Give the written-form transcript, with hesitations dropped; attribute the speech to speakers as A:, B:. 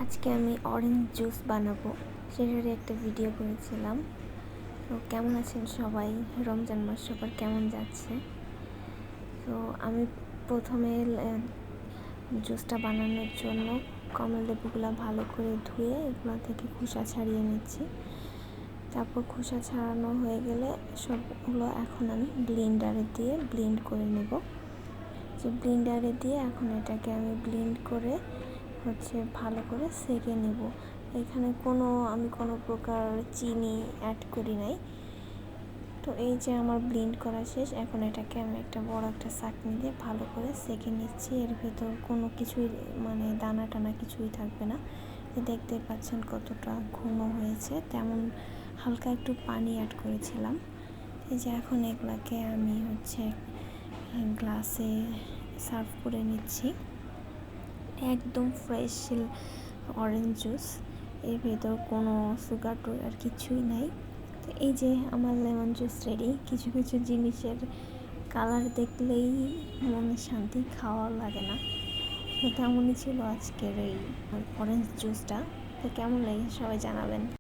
A: আজকে আমি orange juice বানাবো, সেটারই একটা ভিডিও করেছিলাম। তো কেমন আছেন সবাই? রমজান মাস সবার কেমন যাচ্ছে? তো আমি প্রথমে জুসটা বানানোর জন্য কমলা লেবুগুলো ভালো করে ধুয়ে এগুলো থেকে খোসা ছাড়িয়ে নিচ্ছি। তারপর খোসা ছাড়ানো হয়ে গেলে সবগুলো এখন আমি ব্লেন্ডারে দিয়ে ব্লেন্ড করে নেব। ব্লেন্ডারে দিয়ে এখন এটাকে আমি ব্লেন্ড করে ভালো করে সেঁকে নেব। এখানে আমি কোনো প্রকার চিনি অ্যাড করি নাই। তো এই যে আমার ব্লেন্ড করা শেষ। এখন এটাকে আমি একটা বড় একটা ছাঁকনি দিয়ে ভালো করে সেঁকে নিচ্ছি। এর ভেতর কোনো কিছুই দানা টানা কিছুই থাকবে না। দেখতে পাচ্ছেন কতটা ঘন হয়েছে, তেমন হালকা একটু পানি অ্যাড করেছিলাম। এই যে এখন এগুলাকে আমি গ্লাসে সার্ভ করে নিচ্ছি। একদম ফ্রেশ অরেঞ্জ জুস, এর ভেতর কোনো সুগার টুগার কিছুই নাই। তো এই যে আমার লেমন জুস রেডি। কিছু কিছু জিনিসের কালার দেখলেই মনে শান্তি, খাওয়া লাগে না। তো তেমনই ছিল আজকের এই অরেঞ্জ জুসটা। তো কেমন লাগে সবাই জানাবেন।